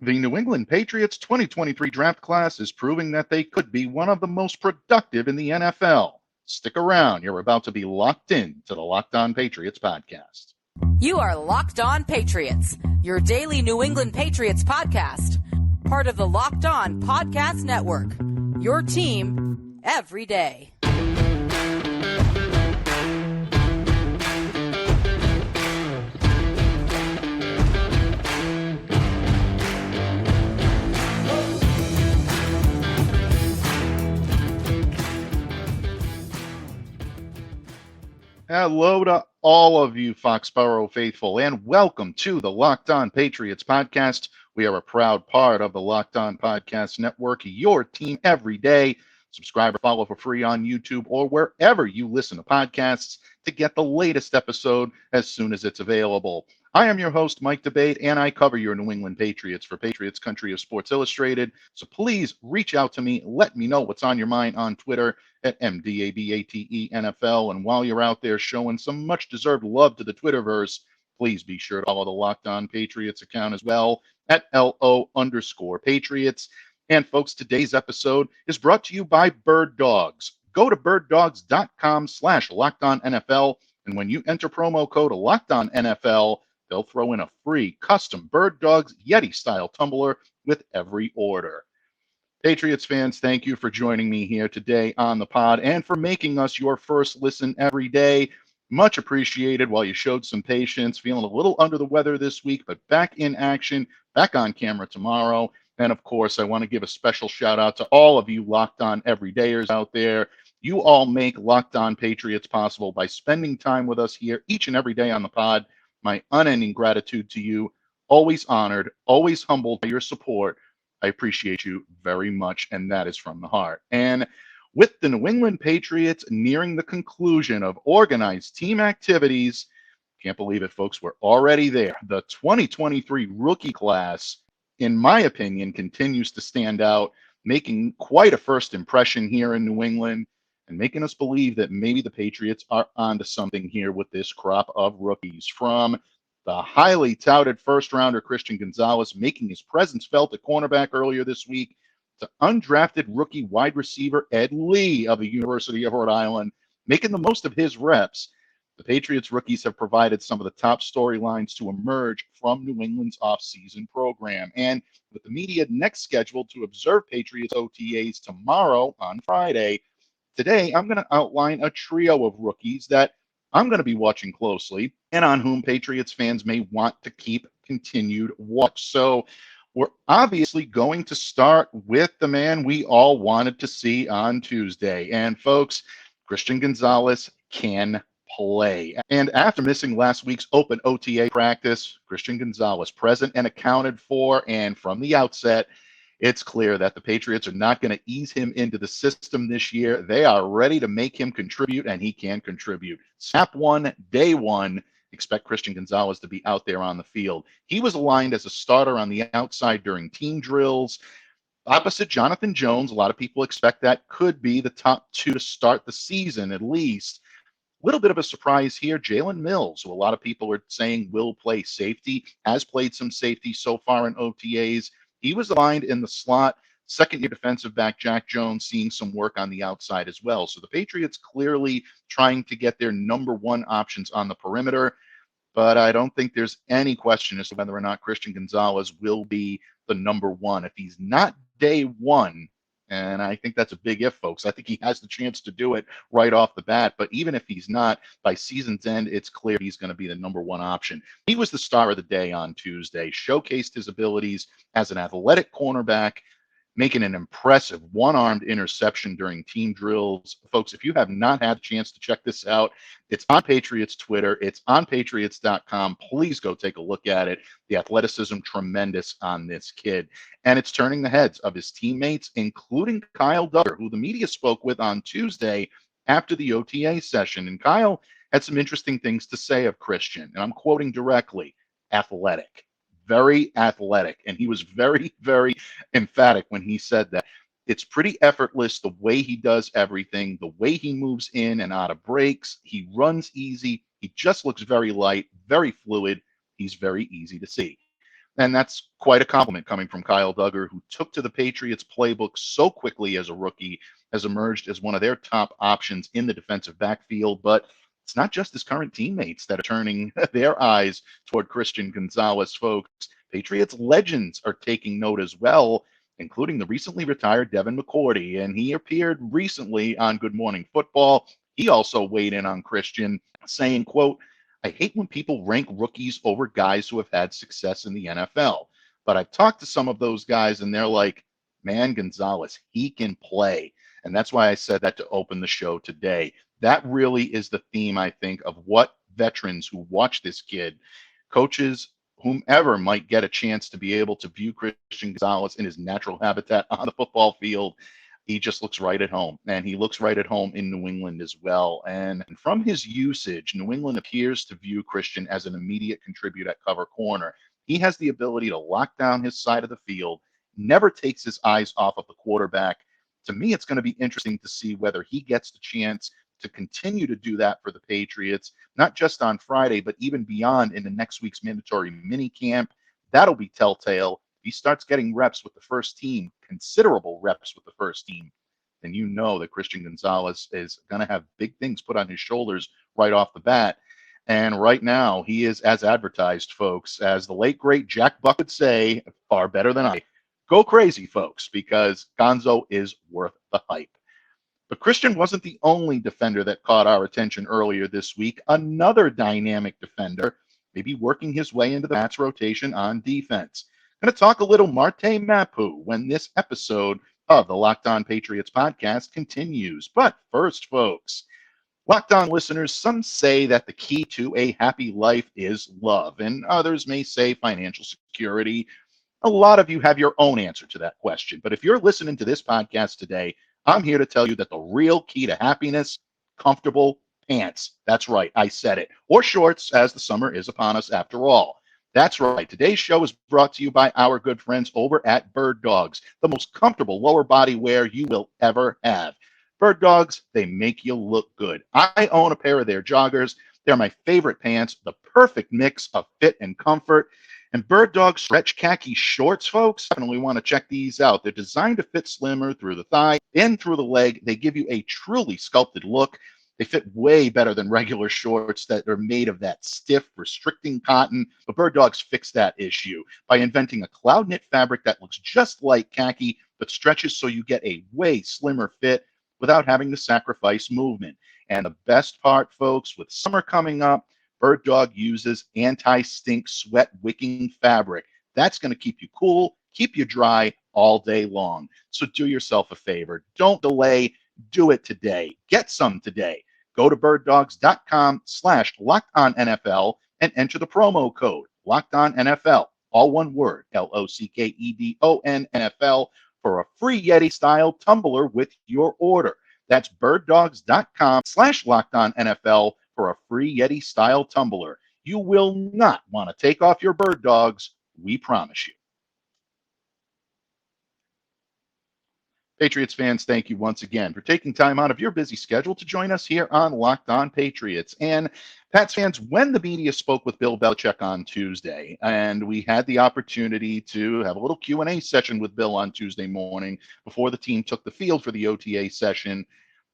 The New England Patriots 2023 draft class is proving that they could be one of the most productive in the NFL. Stick around. You're about to be locked in to the Locked On Patriots podcast. You are Locked On Patriots, your daily New England Patriots podcast. Part of the Locked On Podcast Network, your team every day. Hello to all of you Foxborough faithful, and welcome to the Locked On Patriots podcast. We are a proud part of the Locked On Podcast Network, your team every day. Subscribe or follow for free on YouTube or wherever you listen to podcasts to get the latest episode as soon as it's available. I am your host, Mike Debate, and I cover your New England Patriots for Patriots Country of Sports Illustrated. So please reach out to me. Let me know what's on your mind on Twitter at MDABATENFL. And while you're out there showing some much-deserved love to the Twitterverse, please be sure to follow the Locked On Patriots account as well at LO_Patriots. And folks, today's episode is brought to you by Bird Dogs. Go to birddogs.com/LockedOnNFL. And when you enter promo code LockedOnNFL, they'll throw in a free custom Bird Dogs Yeti-style tumbler with every order. Patriots fans, thank you for joining me here today on the pod and for making us your first listen every day. Much appreciated while you showed some patience. Feeling a little under the weather this week, but back in action, back on camera tomorrow. And of course, I want to give a special shout out to all of you Locked On Everydayers out there. You all make Locked On Patriots possible by spending time with us here each and every day on the pod. My unending gratitude to you. Always honored, always humbled by your support. I appreciate you very much, and that is from the heart. And with the New England Patriots nearing the conclusion of organized team activities, can't believe it, folks, we're already there. The 2023 rookie class, in my opinion, continues to stand out, making quite a first impression here in New England and making us believe that maybe the Patriots are onto something here with this crop of rookies. From the highly touted first-rounder Christian Gonzalez making his presence felt at cornerback earlier this week, to undrafted rookie wide receiver Ed Lee of the University of Rhode Island making the most of his reps. The Patriots rookies have provided some of the top storylines to emerge from New England's offseason program. And with the media next scheduled to observe Patriots OTAs tomorrow on Friday, today I'm going to outline a trio of rookies that I'm going to be watching closely and on whom Patriots fans may want to keep continued watch. So we're obviously going to start with the man we all wanted to see on Tuesday. And folks, Christian Gonzalez can play. And after missing last week's open OTA practice, Christian Gonzalez present and accounted for, and from the outset, it's clear that the Patriots are not going to ease him into the system this year. They are ready to make him contribute, and he can contribute. Snap one, day one, expect Christian Gonzalez to be out there on the field. He was aligned as a starter on the outside during team drills. Opposite Jonathan Jones, a lot of people expect that could be the top two to start the season at least. A little bit of a surprise here, Jalen Mills, who a lot of people are saying will play safety, has played some safety so far in OTAs. He was aligned in the slot. Second-year defensive back Jack Jones seeing some work on the outside as well. So the Patriots clearly trying to get their number one options on the perimeter. But I don't think there's any question as to whether or not Christian Gonzalez will be the number one. If he's not day one, and I think that's a big if, folks. I think he has the chance to do it right off the bat. But even if he's not, by season's end, it's clear he's going to be the number one option. He was the star of the day on Tuesday, showcased his abilities as an athletic cornerback, making an impressive one-armed interception during team drills. Folks, if you have not had a chance to check this out, it's on Patriots Twitter. It's on Patriots.com. Please go take a look at it. The athleticism tremendous on this kid. And it's turning the heads of his teammates, including Kyle Duggar, who the media spoke with on Tuesday after the OTA session. And Kyle had some interesting things to say of Christian. And I'm quoting directly, athletic. Very athletic. And he was very, very emphatic when he said that. It's pretty effortless the way he does everything, the way he moves in and out of breaks. He runs easy. He just looks very light, very fluid. He's very easy to see. And that's quite a compliment coming from Kyle Duggar, who took to the Patriots playbook so quickly as a rookie, has emerged as one of their top options in the defensive backfield. But it's not just his current teammates that are turning their eyes toward Christian Gonzalez, folks. Patriots legends are taking note as well, including the recently retired Devin McCourty. And he appeared recently on Good Morning Football. He also weighed in on Christian, saying, quote, "I hate when people rank rookies over guys who have had success in the NFL. But I've talked to some of those guys and they're like, man, Gonzalez, he can play." And that's why I said that to open the show today. That really is the theme, I think, of what veterans who watch this kid, coaches, whomever might get a chance to be able to view Christian Gonzalez in his natural habitat on the football field. He just looks right at home, and he looks right at home in New England as well. And from his usage, New England appears to view Christian as an immediate contributor at cover corner. He has the ability to lock down his side of the field, never takes his eyes off of the quarterback. To me, it's going to be interesting to see whether he gets the chance to continue to do that for the Patriots, not just on Friday, but even beyond in the next week's mandatory mini camp. That'll be telltale. If he starts getting reps with the first team, considerable reps with the first team, then you know that Christian Gonzalez is going to have big things put on his shoulders right off the bat. And right now, he is as advertised, folks. As the late, great Jack Buck would say, far better than I. Go crazy, folks, because Gonzo is worth the hype. But Christian wasn't the only defender that caught our attention earlier this week. Another dynamic defender, maybe working his way into the Pats rotation on defense. I'm going to talk a little Marte Mapu when this episode of the Locked On Patriots podcast continues. But first, folks, Locked On listeners, some say that the key to a happy life is love, and others may say financial security. A lot of you have your own answer to that question. But if you're listening to this podcast today, I'm here to tell you that the real key to happiness, comfortable pants. That's right, I said it. Or shorts, as the summer is upon us after all. That's right. Today's show is brought to you by our good friends over at Bird Dogs, the most comfortable lower body wear you will ever have. Bird Dogs, they make you look good. I own a pair of their joggers. They're my favorite pants, the perfect mix of fit and comfort. And Bird Dog stretch khaki shorts, folks, definitely want to check these out. They're designed to fit slimmer through the thigh and through the leg. They give you a truly sculpted look. They fit way better than regular shorts that are made of that stiff, restricting cotton. But Bird Dogs fixed that issue by inventing a cloud knit fabric that looks just like khaki, but stretches so you get a way slimmer fit without having to sacrifice movement. And the best part, folks, with summer coming up, Bird Dog uses anti-stink sweat wicking fabric. That's going to keep you cool, keep you dry all day long. So do yourself a favor. Don't delay. Do it today. Get some today. Go to birddogs.com/LockedOnNFL and enter the promo code LockedOnNFL, all one word, LOCKEDON NFL, for a free Yeti-style tumbler with your order. That's birddogs.com/LockedOnNFL for a free Yeti-style tumbler. You will not want to take off your Bird Dogs, we promise you. Patriots fans, thank you once again for taking time out of your busy schedule to join us here on Locked On Patriots. And Pats fans, when the media spoke with Bill Belichick on Tuesday, and we had the opportunity to have a little Q&A session with Bill on Tuesday morning before the team took the field for the OTA session,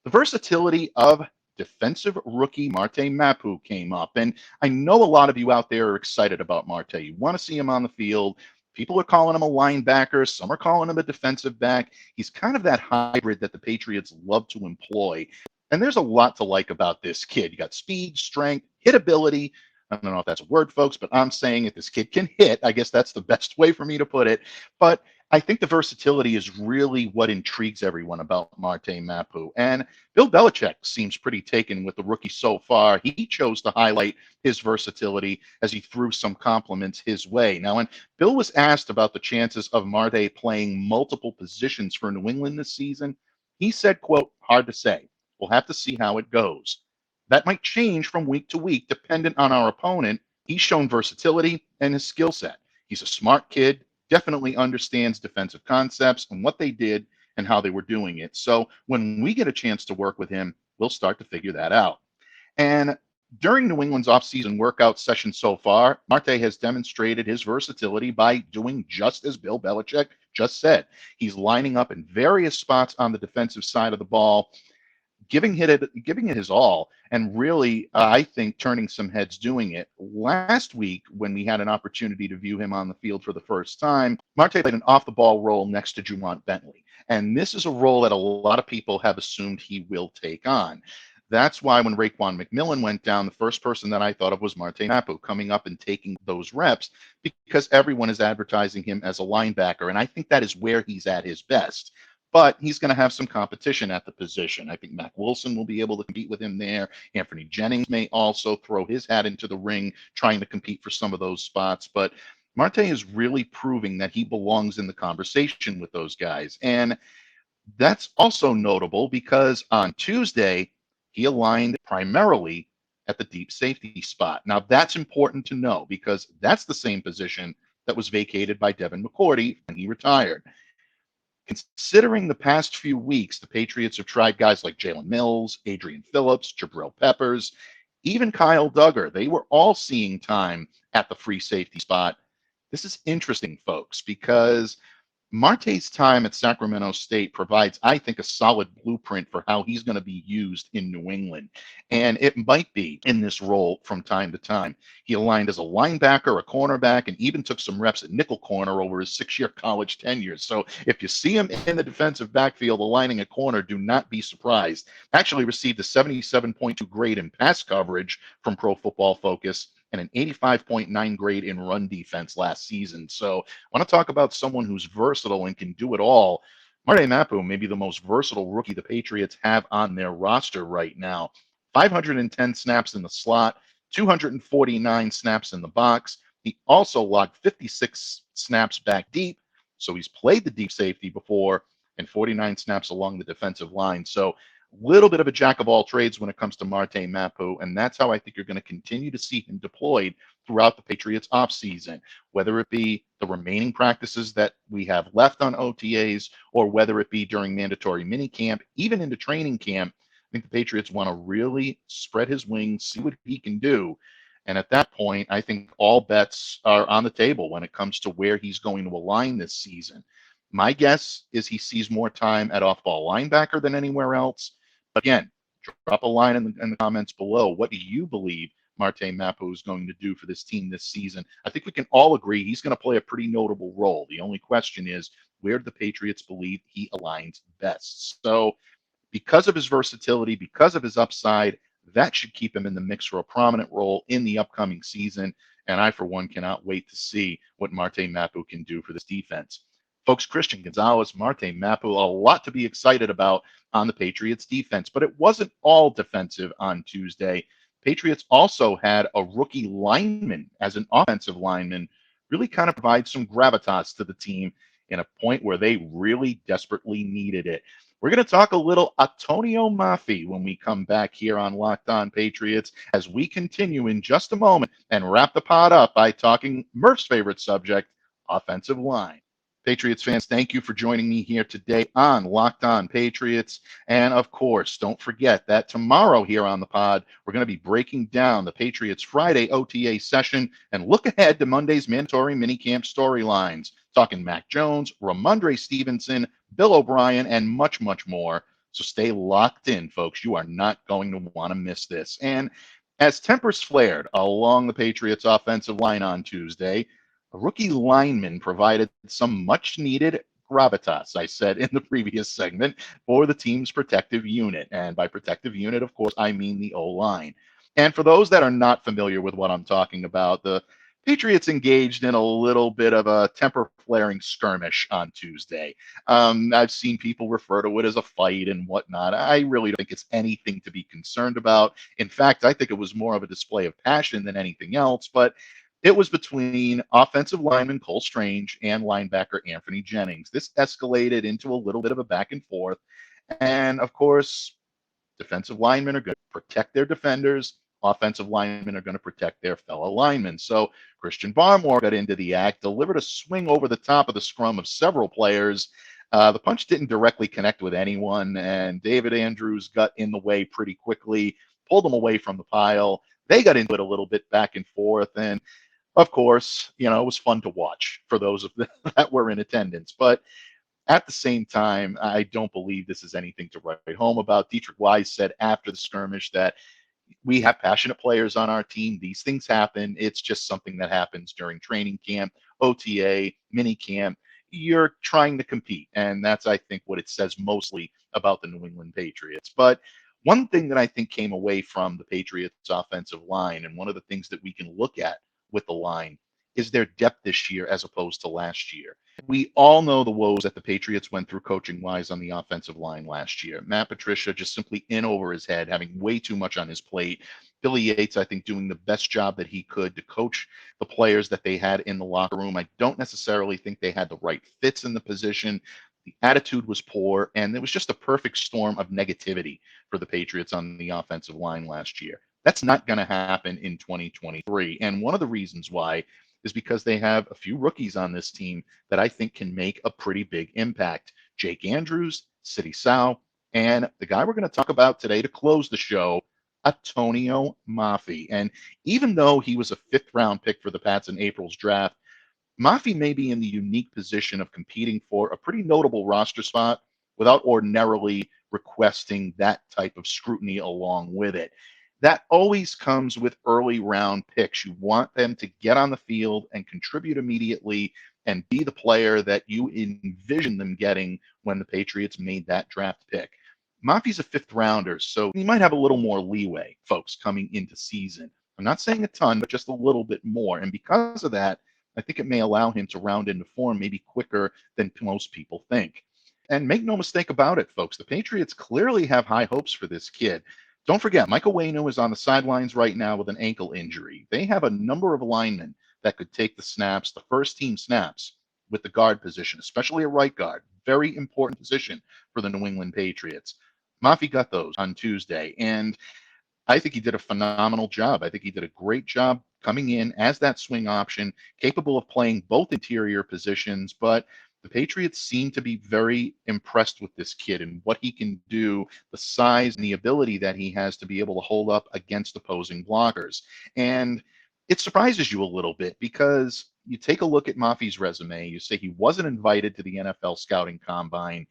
the versatility of defensive rookie Marte Mapu came up. And I know a lot of you out there are excited about Marte. You want to see him on the field. People are calling him a linebacker. Some are calling him a defensive back. He's kind of that hybrid that the Patriots love to employ. And there's a lot to like about this kid. You got speed, strength, hitability. I don't know if that's a word, folks, but I'm saying if this kid can hit, I guess that's the best way for me to put it. But I think the versatility is really what intrigues everyone about Marte Mapu. And Bill Belichick seems pretty taken with the rookie so far. He chose to highlight his versatility as he threw some compliments his way. Now, when Bill was asked about the chances of Marte playing multiple positions for New England this season, he said, quote, "Hard to say. We'll have to see how it goes. That might change from week to week, dependent on our opponent. He's shown versatility and his skill set. He's a smart kid, definitely understands defensive concepts and what they did and how they were doing it. So when we get a chance to work with him, we'll start to figure that out." And During New England's offseason workout session so far, Marte has demonstrated his versatility by doing just as Bill Belichick just said. He's lining up in various spots on the defensive side of the ball, giving it his all, and really, I think, turning some heads doing it. Last week, when we had an opportunity to view him on the field for the first time, Marte played an off-the-ball role next to Jumont Bentley, and this is a role that a lot of people have assumed he will take on. That's why when Raekwon McMillan went down, the first person that I thought of was Marte Mapu coming up and taking those reps, because everyone is advertising him as a linebacker, and I think that is where he's at his best. But he's going to have some competition at the position. I think Mac Wilson will be able to compete with him there. Anthony Jennings may also throw his hat into the ring, trying to compete for some of those spots. But Marte is really proving that he belongs in the conversation with those guys. And that's also notable because on Tuesday, he aligned primarily at the deep safety spot. Now, that's important to know because that's the same position that was vacated by Devin McCourty when he retired. Considering the past few weeks, the Patriots have tried guys like Jalen Mills, Adrian Phillips, Jabril Peppers, even Kyle Duggar. They were all seeing time at the free safety spot. This is interesting, folks, because Marte's time at Sacramento State provides, I think, a solid blueprint for how he's going to be used in New England. And it might be in this role from time to time. He aligned as a linebacker, a cornerback, and even took some reps at nickel corner over his 6-year college tenure. So if you see him in the defensive backfield aligning a corner, do not be surprised. Actually received a 77.2 grade in pass coverage from Pro Football Focus and an 85.9 grade in run defense last season. So I want to talk about someone who's versatile and can do it all. Marte Mapu may be the most versatile rookie the Patriots have on their roster right now. 510 snaps in the slot, 249 snaps in the box. He also logged 56 snaps back deep, so he's played the deep safety before, and 49 snaps along the defensive line. So little bit of a jack of all trades when it comes to Marte Mapu, and that's how I think you're going to continue to see him deployed throughout the Patriots offseason, whether it be the remaining practices that we have left on OTAs or whether it be during mandatory minicamp, even into training camp. I think the Patriots want to really spread his wings, see what he can do. And at that point, I think all bets are on the table when it comes to where he's going to align this season. My guess is he sees more time at off-ball linebacker than anywhere else. But again, drop a line in the comments below. What do you believe Marte Mapu is going to do for this team this season? I think we can all agree he's going to play a pretty notable role. The only question is, where do the Patriots believe he aligns best? So because of his versatility, because of his upside, that should keep him in the mix for a prominent role in the upcoming season. And I, for one, cannot wait to see what Marte Mapu can do for this defense. Folks, Christian Gonzalez, Marte Mapu, a lot to be excited about on the Patriots defense, but it wasn't all defensive on Tuesday. Patriots also had a rookie lineman as an offensive lineman, really kind of provide some gravitas to the team in a point where they really desperately needed it. We're going to talk a little Antonio Mafi when we come back here on Locked On Patriots as we continue in just a moment and wrap the pod up by talking Murph's favorite subject, offensive line. Patriots fans, thank you for joining me here today on Locked On Patriots. And of course, don't forget that tomorrow here on the pod, we're going to be breaking down the Patriots Friday OTA session and look ahead to Monday's mandatory minicamp storylines, talking Mac Jones, Ramondre Stevenson, Bill O'Brien, and much, much more. So stay locked in, folks. You are not going to want to miss this. And as tempers flared along the Patriots offensive line on Tuesday, a rookie lineman provided some much-needed gravitas, I said in the previous segment, for the team's protective unit. And by protective unit, of course, I mean the O-line. And for those that are not familiar with what I'm talking about, the Patriots engaged in a little bit of a temper-flaring skirmish on Tuesday. I've seen people refer to it as a fight and whatnot. I really don't think it's anything to be concerned about. In fact, I think it was more of a display of passion than anything else, but it was between offensive lineman Cole Strange and linebacker Anthony Jennings. This escalated into a little bit of a back and forth. And of course, defensive linemen are going to protect their defenders. Offensive linemen are going to protect their fellow linemen. So Christian Barmore got into the act, delivered a swing over the top of the scrum of several players. The punch didn't directly connect with anyone, and David Andrews got in the way pretty quickly, pulled him away from the pile. They got into it a little bit back and forth. And of course, it was fun to watch for those of that were in attendance. But at the same time, I don't believe this is anything to write home about. Dietrich Wise said after the skirmish that we have passionate players on our team. These things happen. It's just something that happens during training camp, OTA, mini camp. You're trying to compete. And that's, I think, what it says mostly about the New England Patriots. But one thing that I think came away from the Patriots offensive line, and one of the things that we can look at with the line, is their depth this year as opposed to last year. We all know the woes that the Patriots went through coaching-wise on the offensive line last year. Matt Patricia just simply in over his head, having way too much on his plate. Billy Yates, I think, doing the best job that he could to coach the players that they had in the locker room. I don't necessarily think they had the right fits in the position. The attitude was poor, and it was just a perfect storm of negativity for the Patriots on the offensive line last year. That's not going to happen in 2023. And one of the reasons why is because they have a few rookies on this team that I think can make a pretty big impact. Jake Andrews, City Sal, and the guy we're going to talk about today to close the show, Antonio Mafi. And even though he was a fifth-round pick for the Pats in April's draft, Mafi may be in the unique position of competing for a pretty notable roster spot without ordinarily requesting that type of scrutiny along with it. That always comes with early round picks. You want them to get on the field and contribute immediately and be the player that you envision them getting when the Patriots made that draft pick. Mafi's a fifth rounder, so he might have a little more leeway, folks, coming into season. I'm not saying a ton, but just a little bit more. And because of that, I think it may allow him to round into form maybe quicker than most people think. And make no mistake about it, folks, the Patriots clearly have high hopes for this kid. Don't forget, Michael Wainu is on the sidelines right now with an ankle injury. They have a number of linemen that could take the snaps, the first team snaps, with the guard position, especially a right guard. Very important position for the New England Patriots. Mafi got those on Tuesday, and I think he did a phenomenal job. I think he did a great job coming in as that swing option, capable of playing both interior positions, but the Patriots seem to be very impressed with this kid and what he can do, the size and the ability that he has to be able to hold up against opposing blockers. And it surprises you a little bit because you take a look at Mafi's resume, you say he wasn't invited to the NFL scouting combine,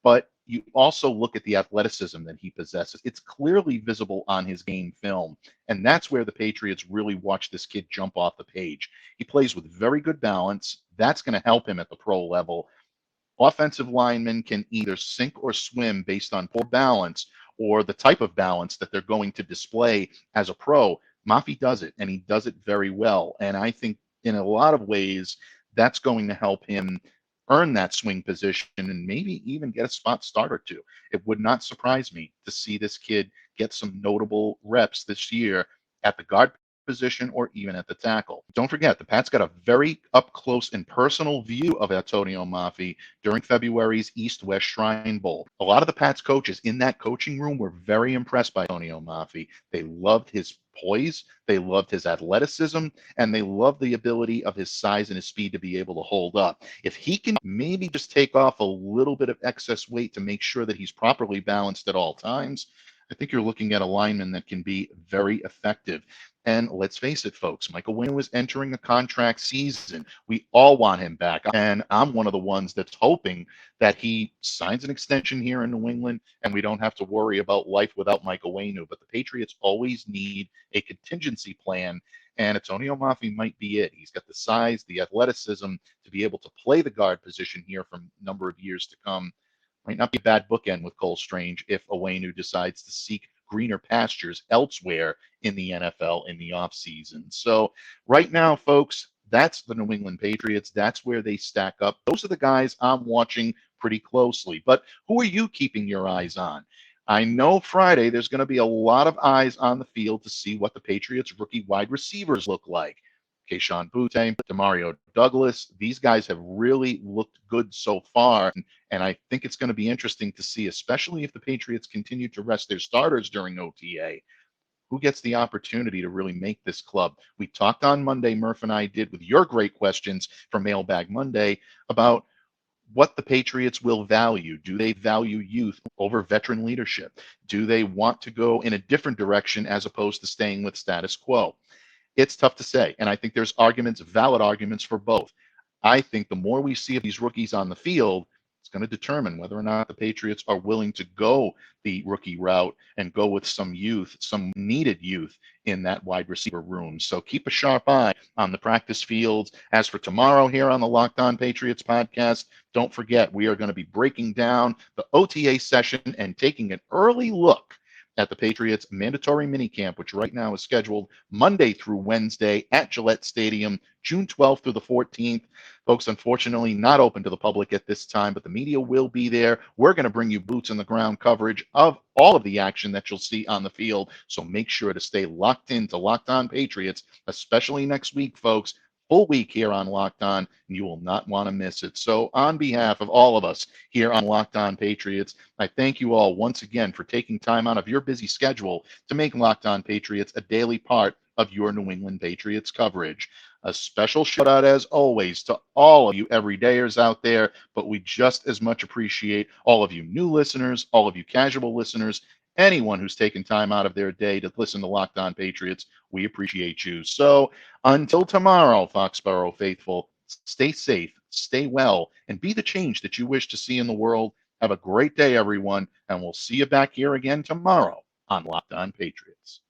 but you also look at the athleticism that he possesses. It's clearly visible on his game film, and that's where the Patriots really watch this kid jump off the page. He plays with very good balance. That's going to help him at the pro level. Offensive linemen can either sink or swim based on poor balance or the type of balance that they're going to display as a pro. Mafi does it, and he does it very well. And I think in a lot of ways, that's going to help him earn that swing position and maybe even get a spot start or two. It would not surprise me to see this kid get some notable reps this year at the guard position or even at the tackle. Don't forget, the Pats got a very up close and personal view of Antonio Mafi during February's East-West Shrine Bowl. A lot of the Pats coaches in that coaching room were very impressed by Antonio Mafi. They loved his poise, they loved his athleticism, and they loved the ability of his size and his speed to be able to hold up. If he can maybe just take off a little bit of excess weight to make sure that he's properly balanced at all times, I think you're looking at a lineman that can be very effective. And let's face it, folks, Michael Wainu is entering a contract season. We all want him back. And I'm one of the ones that's hoping that he signs an extension here in New England and we don't have to worry about life without Michael Wainu. But the Patriots always need a contingency plan. And Antonio Mafi might be it. He's got the size, the athleticism to be able to play the guard position here for a number of years to come. Might not be a bad bookend with Cole Strange if Wainu decides to seek greener pastures elsewhere in the NFL in the offseason. So right now, folks, that's the New England Patriots. That's where they stack up. Those are the guys I'm watching pretty closely. But who are you keeping your eyes on? I know Friday there's going to be a lot of eyes on the field to see what the Patriots rookie wide receivers look like. Keyshawn Butte, Demario Douglas, these guys have really looked good so far. And I think it's going to be interesting to see, especially if the Patriots continue to rest their starters during OTA, who gets the opportunity to really make this club. We talked on Monday, Murph and I did, with your great questions from Mailbag Monday about what the Patriots will value. Do they value youth over veteran leadership? Do they want to go in a different direction as opposed to staying with status quo? It's tough to say. And I think there's arguments, valid arguments for both. I think the more we see of these rookies on the field, it's going to determine whether or not the Patriots are willing to go the rookie route and go with some youth, some needed youth in that wide receiver room. So keep a sharp eye on the practice fields. As for tomorrow here on the Locked On Patriots podcast, don't forget we are going to be breaking down the OTA session and taking an early look at the Patriots mandatory minicamp, which right now is scheduled Monday through Wednesday at Gillette Stadium, June 12th through the 14th. Folks, unfortunately, not open to the public at this time, but the media will be there. We're going to bring you boots on the ground coverage of all of the action that you'll see on the field. So make sure to stay locked into Locked On Patriots, especially next week, folks. Full week here on Locked On, and you will not want to miss it. So on behalf of all of us here on Locked On Patriots, I thank you all once again for taking time out of your busy schedule to make Locked On Patriots a daily part of your New England Patriots coverage. A special shout out, as always, to all of you everydayers out there, but we just as much appreciate all of you new listeners, all of you casual listeners, anyone who's taken time out of their day to listen to Locked On Patriots. We appreciate you. So until tomorrow, Foxborough faithful, stay safe, stay well, and be the change that you wish to see in the world. Have a great day, everyone, and we'll see you back here again tomorrow on Locked On Patriots.